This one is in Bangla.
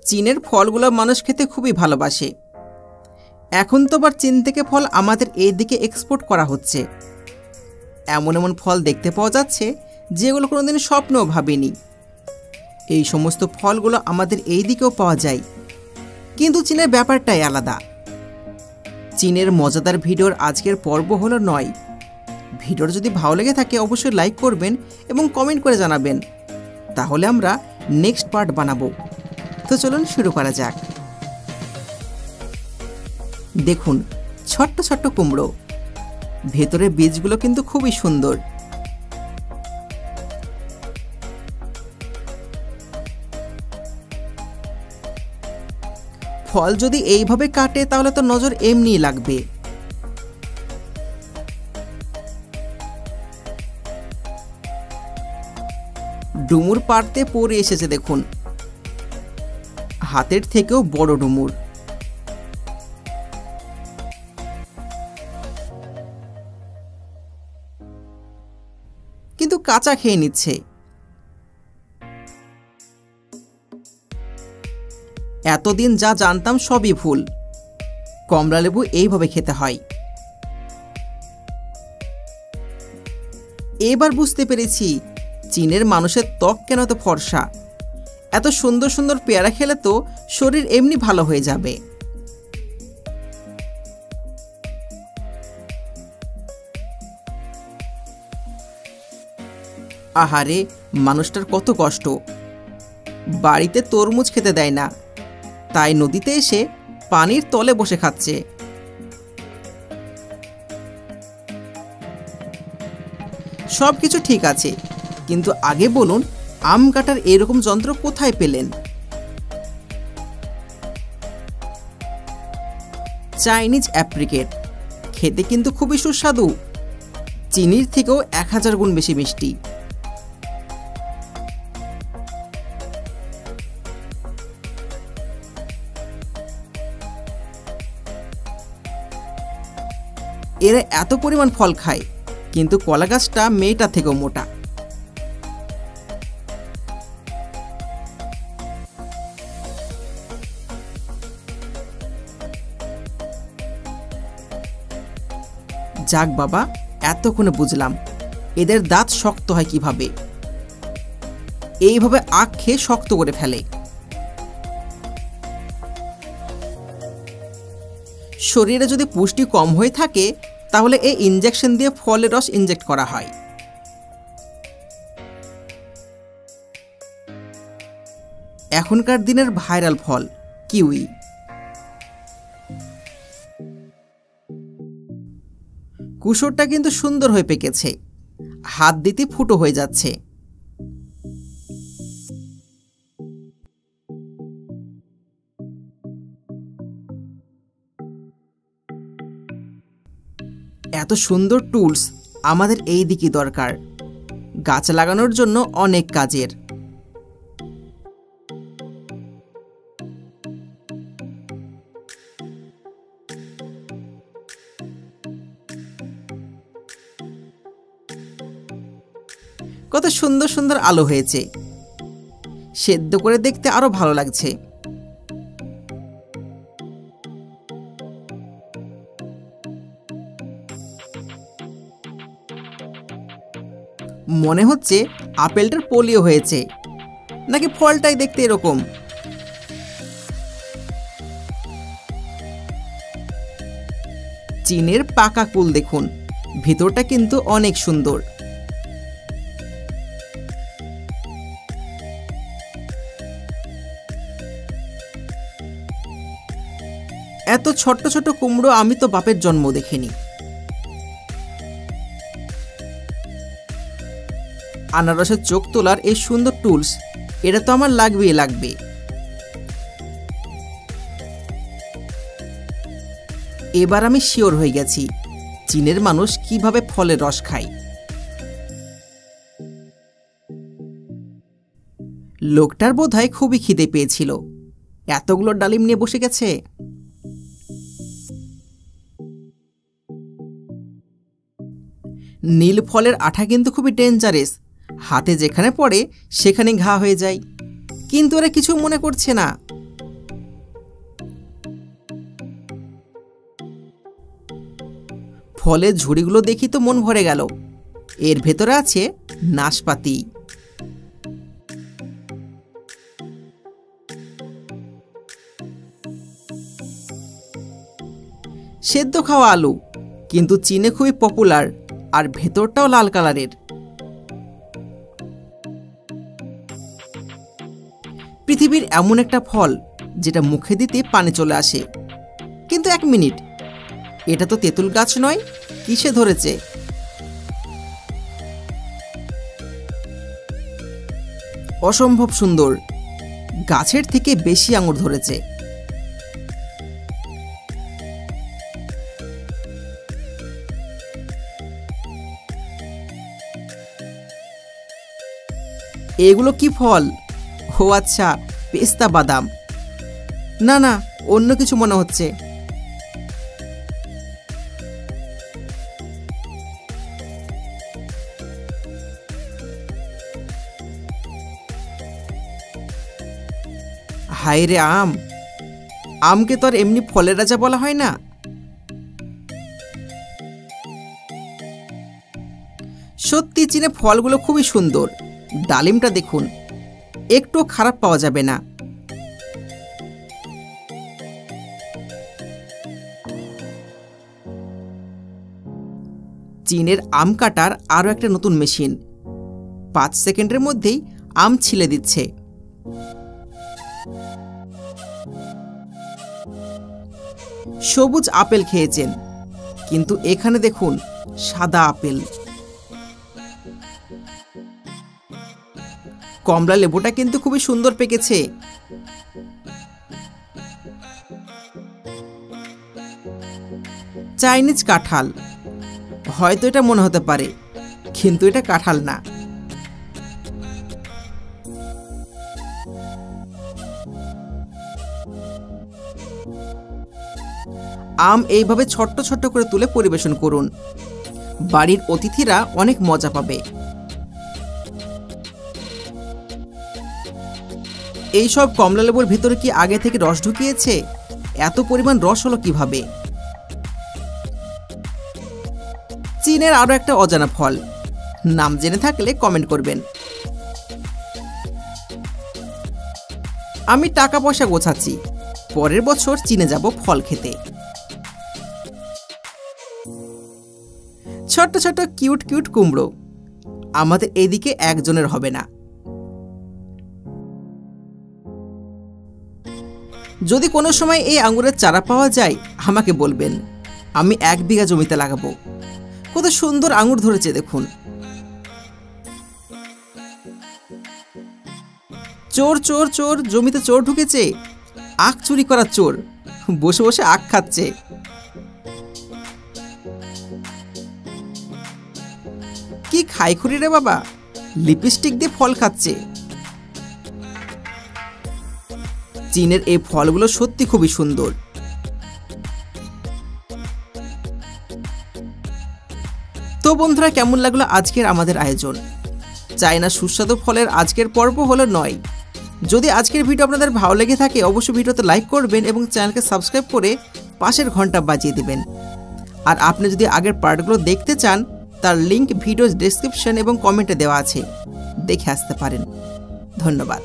চীনের ফলগুলো মানুষ খেতে খুবই ভালোবাসে। এখন তো আবার চীন থেকে ফল আমাদের এই দিকে এক্সপোর্ট করা হচ্ছে। এমন এমন ফল দেখতে পাওয়া যাচ্ছে যেগুলো কোনোদিন স্বপ্নেও ভাবিনি। এই সমস্ত ফলগুলো আমাদের এই দিকেও পাওয়া যায়, কিন্তু চীনের ব্যাপারটাই আলাদা। চীনের মজাদার ভিডিওর আজকের পর্ব হলো 9। ভিডিওটা যদি ভালো লেগে থাকে অবশ্যই লাইক করবেন এবং কমেন্ট করে জানাবেন, তাহলে আমরা নেক্সট পার্ট বানাবো। তো চলুন শুরু করা যাক। দেখুন ছোট্ট ছোট্ট কুমড়ো, ভেতরের বীজগুলো কিন্তু খুবই সুন্দর। ফল যদি এইভাবে কাটে তাহলে তো নজর এমনিই লাগবে। ডুমুর পাড়তে পড়ে এসেছে দেখুন, হাতের থেকেও বড় ডুমুর। কিন্তু কাঁচা খেয়ে নিচ্ছে। এতদিন যা জানতাম সবই ভুল। কমলালেবু এইভাবে খেতে হয়। এবার বুঝতে পেরেছি চীনের মানুষের ত্বক কেন এত ফর্সা। এত সুন্দর সুন্দর পেয়ারা খেলে তো শরীর এমনি ভালো হয়ে যাবে। আহারে, মানুষটার কত কষ্ট। বাড়িতে তরমুজ খেতে দেয় না, তাই নদীতে এসে পানির তলে বসে খাচ্ছে। সব কিছু ঠিক আছে, কিন্তু আগে বলুন আম কাটার এরকম যন্ত্র কোথায় পেলেন? চাইনিজ অ্যাপ্রিকেট খেতে কিন্তু খুবই সুস্বাদু। চিনির থেকেও 1000 গুণ বেশি মিষ্টি। এরা এত পরিমাণ ফল খায়, কিন্তু কলা গাছটা মেয়েটা থেকেও মোটা। যাক বাবা, এতক্ষণে বুঝলাম এদের দাঁত শক্ত হয় কিভাবে। এইভাবে আখ খেয়ে শক্ত করে ফেলে। শরীরে যদি পুষ্টি কম হয়ে থাকে তাহলে এই ইনজেকশন দিয়ে ফলের রস ইনজেক্ট করা হয়। এখনকার দিনের ভাইরাল ফল কিউই। কুসুরটা কিন্তু সুন্দর হয়ে পেকেছে, হাত দিতে ফুটো হয়ে যাচ্ছে। এত সুন্দর টুলস আমাদের এই দিকে দরকার। গাছ লাগানোর জন্য অনেক কাজের। কত সুন্দর সুন্দর আলো হয়েছে, সেদ্ধ করে দেখতে আরো ভালো লাগছে। মনে হচ্ছে আপেলটার পোলিও হয়েছে, নাকি ফলটাই দেখতে এরকম। চীনের পাকা কুল দেখুন, ভিতরটা কিন্তু অনেক সুন্দর। এত ছোট্ট ছোট কুমড়ো আমি তো বাপের জন্ম দেখিনি। আনারসের চোখ তোলার এই সুন্দর টুলস, এটা তো আমার লাগবেই লাগবে। এবার আমি শিওর হয়ে গেছি চীনের মানুষ কিভাবে ফলের রস খায়। লোকটার বোধহয় খুবই খিদে পেয়েছিল, এতগুলো ডালিম নিয়ে বসে গেছে। নীল ফলের আঠা কিন্তু খুবই ডেঞ্জারাস, হাতে যেখানে পড়ে সেখানে ঘা হয়ে যায়। কিন্তু এরা কিছু মনে করছে না, ফলের ঝুড়িগুলো দেখি তো মন ভরে গেল। এর ভেতরে আছে নাশপাতি। সেদ্ধ খাওয়া আলু, কিন্তু চীনে খুবই পপুলার, আর ভেতরটাও লাল কালারের। পৃথিবীর এমন একটা ফল যেটা মুখে দিতে পানি চলে আসে। কিন্তু এক মিনিট, এটা তো তেঁতুল গাছ নয়, কিসে ধরেছে? অসম্ভব সুন্দর, গাছের থেকে বেশি আঙুর ধরেছে। এগুলো কি ফল? ও আচ্ছা, পেস্তা বাদাম। না না, অন্য কিছু মনে হচ্ছে। হায় রে আম! আমকে তো আর এমনি ফলের রাজা বলা হয় না। সত্যি চীনে ফলগুলো খুবই সুন্দর। ডালিমটা দেখুন, একটু খারাপ পাওয়া যাবে না। চীনের আম কাটার আরও একটা নতুন মেশিন। 5 সেকেন্ডের মধ্যেই আম ছিলে দিচ্ছে। সবুজ আপেল খেয়েছেন, কিন্তু এখানে দেখুন সাদা আপেল। কমলা লেবুটা কিন্তু খুবই সুন্দর পেকেছে। চাইনিজ কাঁঠাল, হয়তো এটা মনে হতে পারে, কিন্তু এটা কাঁঠাল না। আম এইভাবে ছোট্ট ছোট্ট করে তুলে পরিবেশন করুন, বাড়ির অতিথিরা অনেক মজা পাবে। এইসব কমলা লেবুর ভিতরে কি আগে থেকে রস ঢুকিয়েছে? এত পরিমাণ রস হলো কিভাবে? চীনের আরো একটা অজানা ফল, নাম জেনে থাকলে কমেন্ট করবেন। আমি টাকা পয়সা গোছাচ্ছি, পরের বছর চীনে যাব ফল খেতে। ছোট্ট ছোট্ট কিউট কিউট কুমড়ো, আমাদের এইদিকে একজনের হবে না। যদি কোনো সময় এই আঙ্গুরের চারা পাওয়া যায় আমাকে বলবেন, আমি 1 বিঘা জমিতে লাগাবো। কত সুন্দর আঙ্গুর ধরেছে দেখুন। চোর চোর চোর, জমিতে চোর ঢুকেছে। আখ চুরি করার চোর, বসে বসে আখ খাচ্ছে। কি খাইখুরি রে বাবা, লিপস্টিক দিয়ে ফল খাচ্ছে। চীনের এই ফলগুলো সত্যি খুবই সুন্দর। তো বন্ধুরা, কেমন লাগলো আজকের আমাদের আয়োজন? চায়না সুস্বাদু ফলের আজকের পর্ব হলো 9। যদি আজকের ভিডিও আপনাদের ভালো লেগে থাকে অবশ্যই ভিডিওতে লাইক করবেন এবং চ্যানেলকে সাবস্ক্রাইব করে পাশের ঘন্টা বাজিয়ে দিবেন। আর আপনি যদি আগের পার্টগুলো দেখতে চান তার লিংক ভিডিও ডেসক্রিপশন এবং কমেন্টে দেওয়া আছে, দেখে আসতে পারেন। ধন্যবাদ।